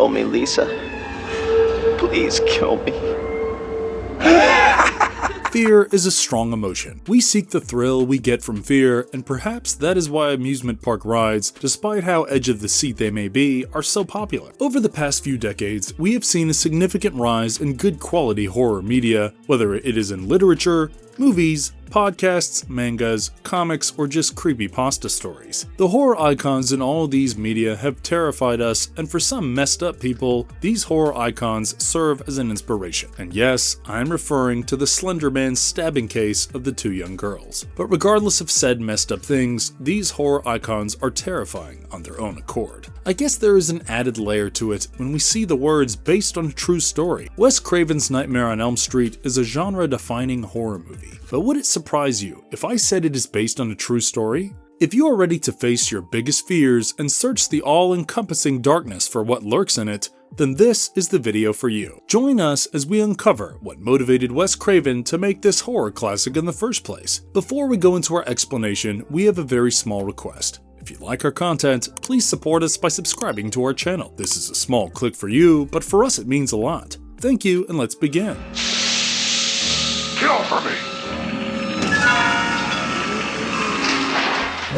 Kill me, Lisa. Please kill me. Fear is a strong emotion. We seek the thrill we get from fear, and perhaps that is why amusement park rides, despite how edge of the seat they may be, are so popular. Over the past few decades, we have seen a significant rise in good quality horror media, whether it is in literature, movies, podcasts, mangas, comics, or just creepypasta stories. The horror icons in all of these media have terrified us, and for some messed up people, these horror icons serve as an inspiration. And yes, I'm referring to the Slender Man stabbing case of the two young girls. But regardless of said messed up things, these horror icons are terrifying on their own accord. I guess there is an added layer to it when we see the words based on a true story. Wes Craven's Nightmare on Elm Street is a genre-defining horror movie. But would it surprise you if I said it is based on a true story? If you are ready to face your biggest fears and search the all-encompassing darkness for what lurks in it, then this is the video for you. Join us as we uncover what motivated Wes Craven to make this horror classic in the first place. Before we go into our explanation, we have a very small request. If you like our content, please support us by subscribing to our channel. This is a small click for you, but for us it means a lot. Thank you, and let's begin. Kill for me!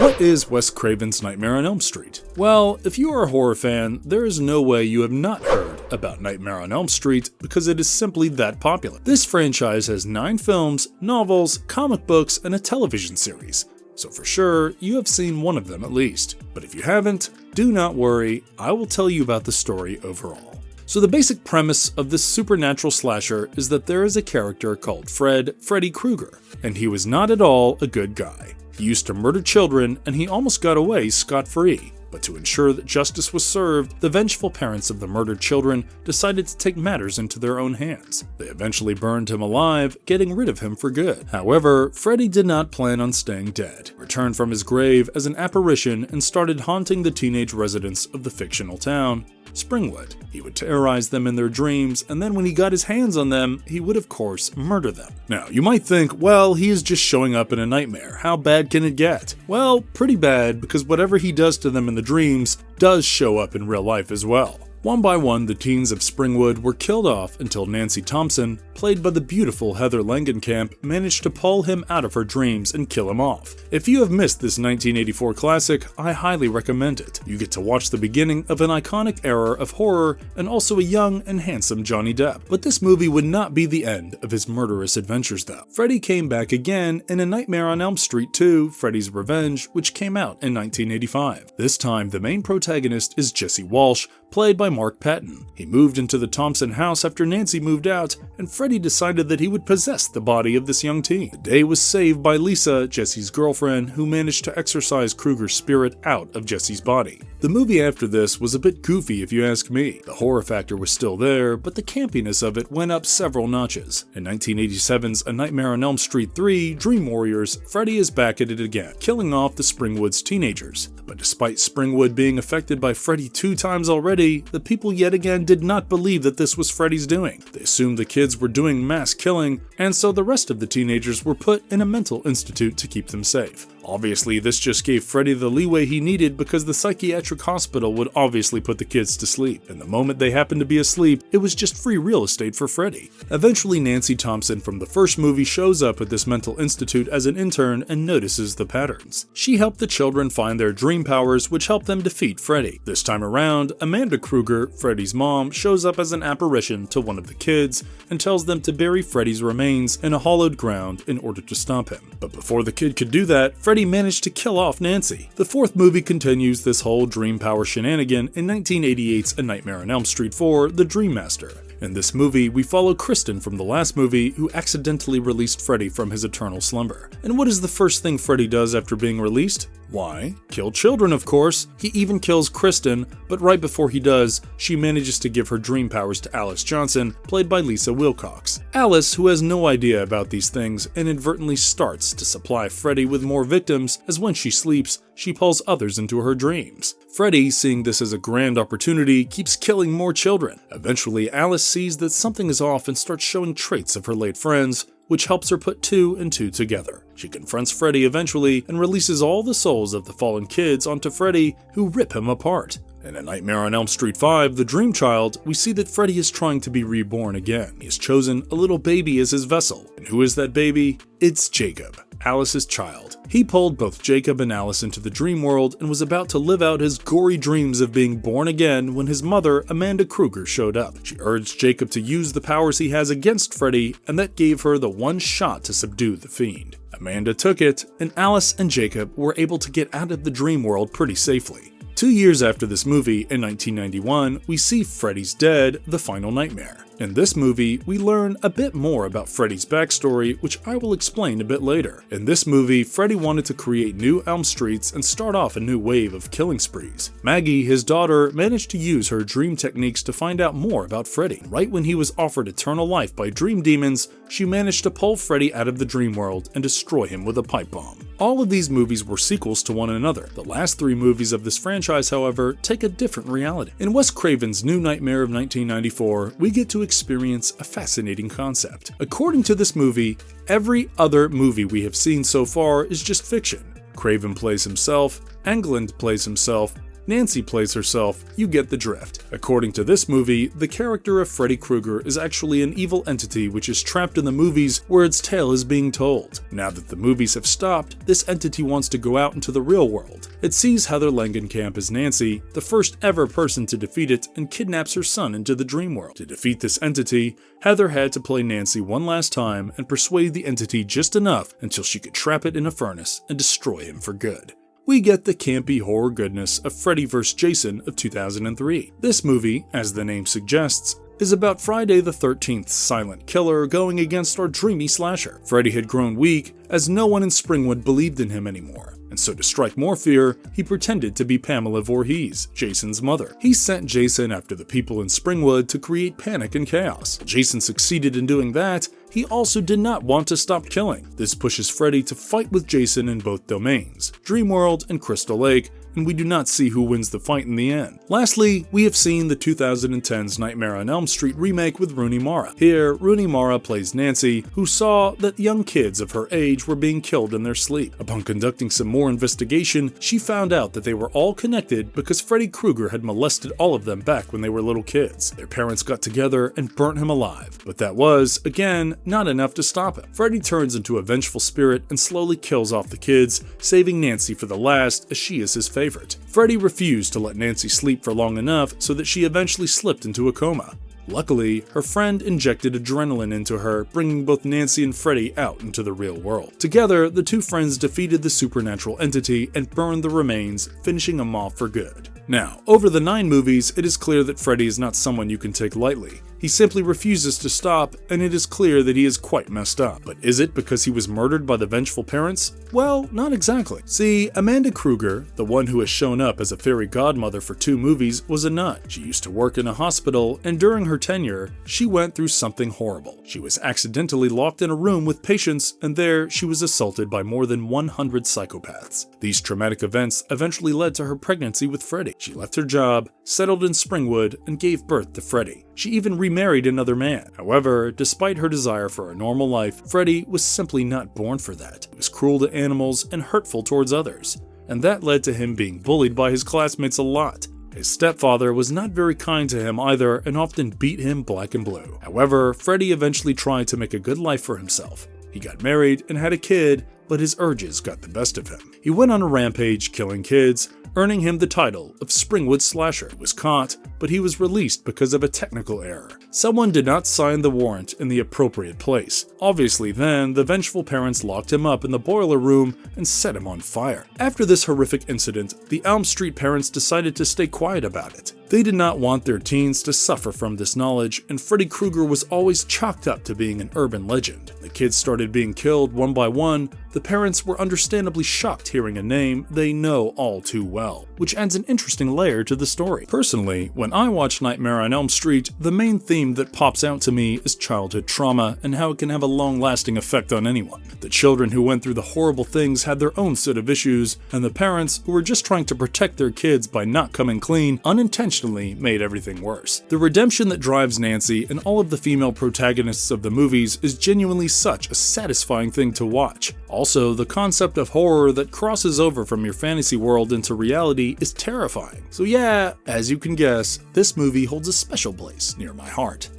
What is Wes Craven's Nightmare on Elm Street? Well, if you are a horror fan, there is no way you have not heard about Nightmare on Elm Street because it is simply that popular. This franchise has 9 films, novels, comic books, and a television series. So for sure, you have seen one of them at least. But if you haven't, do not worry, I will tell you about the story overall. So the basic premise of this supernatural slasher is that there is a character called Freddy Krueger, and he was not at all a good guy. He used to murder children, and he almost got away scot-free. But to ensure that justice was served, the vengeful parents of the murdered children decided to take matters into their own hands. They eventually burned him alive, getting rid of him for good. However, Freddy did not plan on staying dead, returned from his grave as an apparition and started haunting the teenage residents of the fictional town, Springwood. He would terrorize them in their dreams, and then when he got his hands on them, he would of course murder them. Now, you might think, well, he is just showing up in a nightmare. How bad can it get? Well, pretty bad, because whatever he does to them in the dreams does show up in real life as well. One by one, the teens of Springwood were killed off until Nancy Thompson, played by the beautiful Heather Langenkamp, managed to pull him out of her dreams and kill him off. If you have missed this 1984 classic, I highly recommend it. You get to watch the beginning of an iconic era of horror and also a young and handsome Johnny Depp. But this movie would not be the end of his murderous adventures though. Freddy came back again in A Nightmare on Elm Street 2, Freddy's Revenge, which came out in 1985. This time, the main protagonist is Jesse Walsh, played by Mark Patton. He moved into the Thompson house after Nancy moved out, and Freddy decided that he would possess the body of this young teen. The day was saved by Lisa, Jesse's girlfriend, who managed to exorcise Krueger's spirit out of Jesse's body. The movie after this was a bit goofy if you ask me. The horror factor was still there, but the campiness of it went up several notches. In 1987's A Nightmare on Elm Street 3, Dream Warriors, Freddy is back at it again, killing off the Springwoods teenagers. But despite Springwood being affected by Freddy 2 times already, the people yet again did not believe that this was Freddy's doing. They assumed the kids were doing mass killing, and so the rest of the teenagers were put in a mental institute to keep them safe. Obviously, this just gave Freddy the leeway he needed because the psychiatric hospital would obviously put the kids to sleep, and the moment they happened to be asleep, it was just free real estate for Freddy. Eventually, Nancy Thompson from the first movie shows up at this mental institute as an intern and notices the patterns. She helped the children find their dream powers, which helped them defeat Freddy. This time around, Amanda Krueger, Freddy's mom, shows up as an apparition to one of the kids and tells them to bury Freddy's remains in a hollowed ground in order to stop him. But before the kid could do that, Freddy managed to kill off Nancy. The fourth movie continues this whole dream power shenanigan in 1988's A Nightmare on Elm Street 4, The Dream Master. In this movie, we follow Kristen from the last movie who accidentally released Freddy from his eternal slumber. And what is the first thing Freddy does after being released? Why? Kill children, of course. He even kills Kristen, but right before he does, she manages to give her dream powers to Alice Johnson, played by Lisa Wilcox. Alice, who has no idea about these things, inadvertently starts to supply Freddy with more victims, as when she sleeps, she pulls others into her dreams. Freddy, seeing this as a grand opportunity, keeps killing more children. Eventually, Alice sees that something is off and starts showing traits of her late friends, which helps her put 2 and 2 together. She confronts Freddy eventually and releases all the souls of the fallen kids onto Freddy, who rip him apart. In A Nightmare on Elm Street 5, The Dream Child, we see that Freddy is trying to be reborn again. He has chosen a little baby as his vessel. And who is that baby? It's Jacob, Alice's child. He pulled both Jacob and Alice into the dream world and was about to live out his gory dreams of being born again when his mother, Amanda Krueger, showed up. She urged Jacob to use the powers he has against Freddy, and that gave her the one shot to subdue the fiend. Amanda took it, and Alice and Jacob were able to get out of the dream world pretty safely. 2 years after this movie, in 1991, we see Freddy's Dead: The Final Nightmare. In this movie, we learn a bit more about Freddy's backstory, which I will explain a bit later. In this movie, Freddy wanted to create new Elm Streets and start off a new wave of killing sprees. Maggie, his daughter, managed to use her dream techniques to find out more about Freddy. Right when he was offered eternal life by dream demons, she managed to pull Freddy out of the dream world and destroy him with a pipe bomb. All of these movies were sequels to one another. The last 3 movies of this franchise, however, take a different reality. In Wes Craven's New Nightmare of 1994, we get to experience a fascinating concept. According to this movie, every other movie we have seen so far is just fiction. Craven plays himself, Englund plays himself, Nancy plays herself, you get the drift. According to this movie, the character of Freddy Krueger is actually an evil entity which is trapped in the movies where its tale is being told. Now that the movies have stopped, this entity wants to go out into the real world. It sees Heather Langenkamp as Nancy, the first ever person to defeat it, and kidnaps her son into the dream world. To defeat this entity, Heather had to play Nancy one last time and persuade the entity just enough until she could trap it in a furnace and destroy him for good. We get the campy horror goodness of Freddy vs. Jason of 2003. This movie, as the name suggests, is about Friday the 13th's silent killer going against our dreamy slasher. Freddy had grown weak as no one in Springwood believed in him anymore, and so to strike more fear, he pretended to be Pamela Voorhees, Jason's mother. He sent Jason after the people in Springwood to create panic and chaos. Jason succeeded in doing that. He also did not want to stop killing. This pushes Freddy to fight with Jason in both domains, Dreamworld and Crystal Lake, and we do not see who wins the fight in the end. Lastly, we have seen the 2010's Nightmare on Elm Street remake with Rooney Mara. Here, Rooney Mara plays Nancy, who saw that young kids of her age were being killed in their sleep. Upon conducting some more investigation, she found out that they were all connected because Freddy Krueger had molested all of them back when they were little kids. Their parents got together and burnt him alive. But that was, again, not enough to stop him. Freddy turns into a vengeful spirit and slowly kills off the kids, saving Nancy for the last as she is his favorite. Freddy refused to let Nancy sleep for long enough so that she eventually slipped into a coma. Luckily, her friend injected adrenaline into her, bringing both Nancy and Freddy out into the real world. Together, the two friends defeated the supernatural entity and burned the remains, finishing him off for good. Now, over the 9 movies, it is clear that Freddy is not someone you can take lightly. He simply refuses to stop, and it is clear that he is quite messed up. But is it because he was murdered by the vengeful parents? Well, not exactly. See, Amanda Krueger, the one who has shown up as a fairy godmother for 2 movies, was a nut. She used to work in a hospital, and during her tenure, she went through something horrible. She was accidentally locked in a room with patients, and there she was assaulted by more than 100 psychopaths. These traumatic events eventually led to her pregnancy with Freddy. She left her job, settled in Springwood, and gave birth to Freddy. She even remarried another man. However, despite her desire for a normal life, Freddy was simply not born for that. He was cruel to animals and hurtful towards others, and that led to him being bullied by his classmates a lot. His stepfather was not very kind to him either and often beat him black and blue. However, Freddy eventually tried to make a good life for himself. He got married and had a kid, but his urges got the best of him. He went on a rampage killing kids, earning him the title of Springwood Slasher. He was caught, but he was released because of a technical error. Someone did not sign the warrant in the appropriate place. Obviously then, the vengeful parents locked him up in the boiler room and set him on fire. After this horrific incident, the Elm Street parents decided to stay quiet about it. They did not want their teens to suffer from this knowledge, and Freddy Krueger was always chalked up to being an urban legend. The kids started being killed one by one. The parents were understandably shocked hearing a name they know all too well, which adds an interesting layer to the story. Personally, when I watch Nightmare on Elm Street, the main theme that pops out to me is childhood trauma and how it can have a long-lasting effect on anyone. The children who went through the horrible things had their own set of issues, and the parents, who were just trying to protect their kids by not coming clean, unintentionally made everything worse. The redemption that drives Nancy and all of the female protagonists of the movies is genuinely such a satisfying thing to watch. Also, the concept of horror that crosses over from your fantasy world into reality Freddy is terrifying. So yeah, as you can guess, this movie holds a special place near my heart.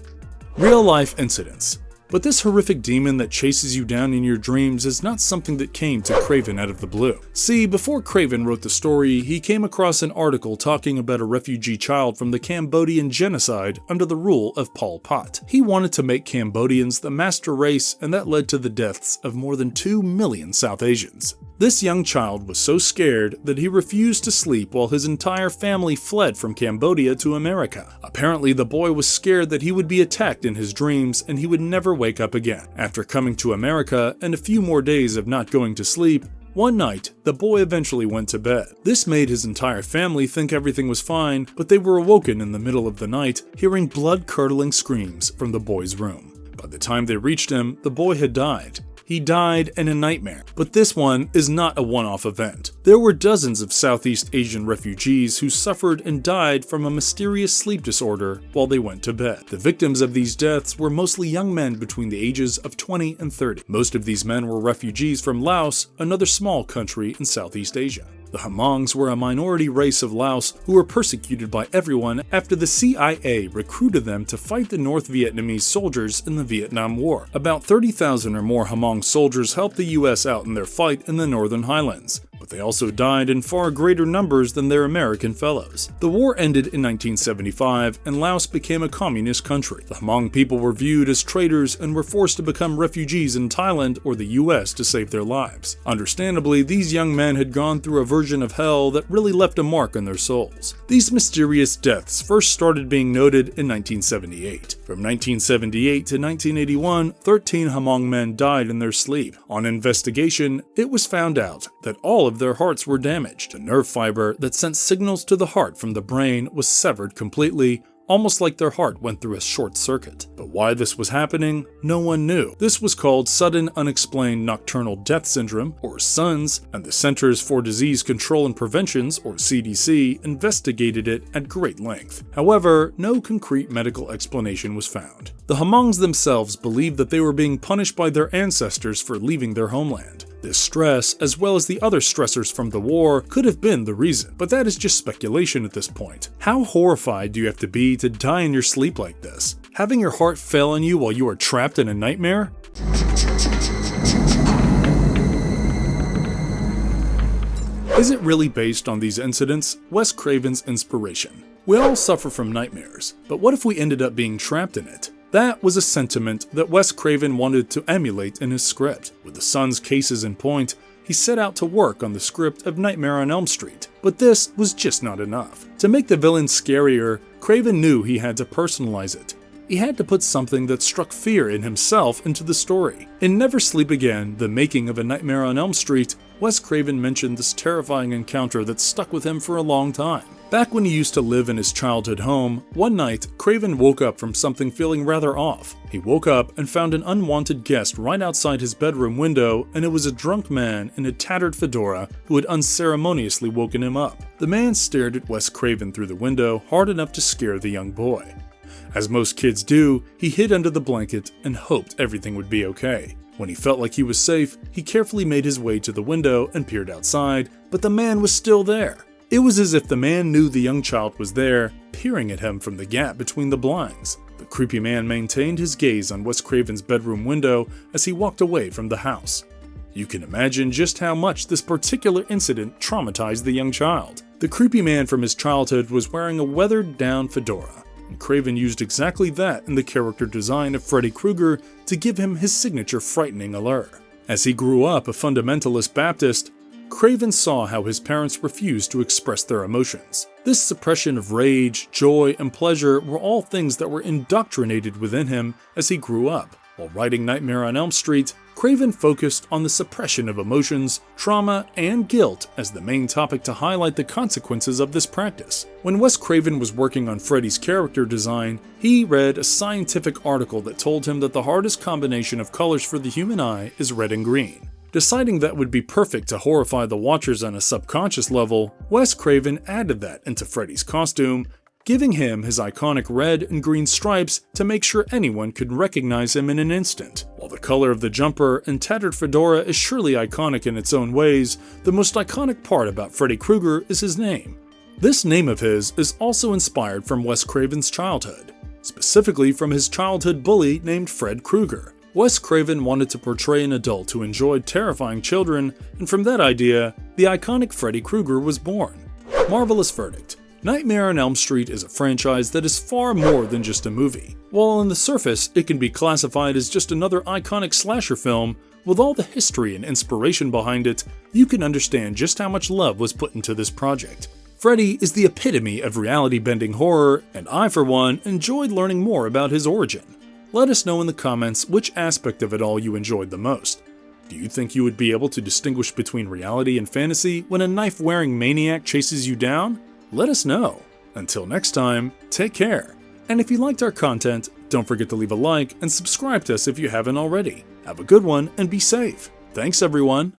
Real-life incidents. But this horrific demon that chases you down in your dreams is not something that came to Craven out of the blue. See, before Craven wrote the story, he came across an article talking about a refugee child from the Cambodian genocide under the rule of Pol Pot. He wanted to make Cambodians the master race, and that led to the deaths of more than 2 million South Asians. This young child was so scared that he refused to sleep while his entire family fled from Cambodia to America. Apparently, the boy was scared that he would be attacked in his dreams and he would never wake up again. After coming to America and a few more days of not going to sleep, one night, the boy eventually went to bed. This made his entire family think everything was fine, but they were awoken in the middle of the night, hearing blood-curdling screams from the boy's room. By the time they reached him, the boy had died. He died in a nightmare. But this one is not a one-off event. There were dozens of Southeast Asian refugees who suffered and died from a mysterious sleep disorder while they went to bed. The victims of these deaths were mostly young men between the ages of 20 and 30. Most of these men were refugees from Laos, another small country in Southeast Asia. The Hmongs were a minority race of Laos who were persecuted by everyone after the CIA recruited them to fight the North Vietnamese soldiers in the Vietnam War. About 30,000 or more Hmong soldiers helped the US out in their fight in the Northern Highlands, but they also died in far greater numbers than their American fellows. The war ended in 1975 and Laos became a communist country. The Hmong people were viewed as traitors and were forced to become refugees in Thailand or the US to save their lives. Understandably, these young men had gone through a version of hell that really left a mark on their souls. These mysterious deaths first started being noted in 1978. From 1978 to 1981, 13 Hmong men died in their sleep. On investigation, it was found out that all of their hearts were damaged. The nerve fiber that sent signals to the heart from the brain was severed completely, almost like their heart went through a short circuit. But why this was happening, no one knew. This was called Sudden Unexplained Nocturnal Death Syndrome, or SUNS, and the Centers for Disease Control and Preventions, or CDC, investigated it at great length. However, no concrete medical explanation was found. The Hmongs themselves believed that they were being punished by their ancestors for leaving their homeland. This stress, as well as the other stressors from the war, could have been the reason, but that is just speculation at this point. How horrified do you have to be to die in your sleep like this? Having your heart fail on you while you are trapped in a nightmare? Is it really based on these incidents? Wes Craven's inspiration. We all suffer from nightmares, but what if we ended up being trapped in it? That was a sentiment that Wes Craven wanted to emulate in his script. With the son's cases in point, he set out to work on the script of Nightmare on Elm Street. But this was just not enough. To make the villain scarier, Craven knew he had to personalize it. He had to put something that struck fear in himself into the story. In Never Sleep Again, the making of A Nightmare on Elm Street, Wes Craven mentioned this terrifying encounter that stuck with him for a long time. Back when he used to live in his childhood home, one night, Craven woke up from something feeling rather off. He woke up and found an unwanted guest right outside his bedroom window, and it was a drunk man in a tattered fedora who had unceremoniously woken him up. The man stared at Wes Craven through the window hard enough to scare the young boy. As most kids do, he hid under the blanket and hoped everything would be okay. When he felt like he was safe, he carefully made his way to the window and peered outside, but the man was still there. It was as if the man knew the young child was there, peering at him from the gap between the blinds. The creepy man maintained his gaze on Wes Craven's bedroom window as he walked away from the house. You can imagine just how much this particular incident traumatized the young child. The creepy man from his childhood was wearing a weathered-down fedora, and Craven used exactly that in the character design of Freddy Krueger to give him his signature frightening allure. As he grew up a fundamentalist Baptist, Craven saw how his parents refused to express their emotions. This suppression of rage, joy, and pleasure were all things that were indoctrinated within him as he grew up. While writing Nightmare on Elm Street, Craven focused on the suppression of emotions, trauma, and guilt as the main topic to highlight the consequences of this practice. When Wes Craven was working on Freddy's character design, he read a scientific article that told him that the hardest combination of colors for the human eye is red and green. Deciding that would be perfect to horrify the watchers on a subconscious level, Wes Craven added that into Freddy's costume, giving him his iconic red and green stripes to make sure anyone could recognize him in an instant. While the color of the jumper and tattered fedora is surely iconic in its own ways, the most iconic part about Freddy Krueger is his name. This name of his is also inspired from Wes Craven's childhood, specifically from his childhood bully named Fred Krueger. Wes Craven wanted to portray an adult who enjoyed terrifying children, and from that idea, the iconic Freddy Krueger was born. Marvelous verdict. Nightmare on Elm Street is a franchise that is far more than just a movie. While on the surface it can be classified as just another iconic slasher film, with all the history and inspiration behind it, you can understand just how much love was put into this project. Freddy is the epitome of reality-bending horror, and I, for one, enjoyed learning more about his origin. Let us know in the comments which aspect of it all you enjoyed the most. Do you think you would be able to distinguish between reality and fantasy when a knife-wearing maniac chases you down? Let us know. Until next time, take care. And if you liked our content, don't forget to leave a like and subscribe to us if you haven't already. Have a good one and be safe. Thanks everyone.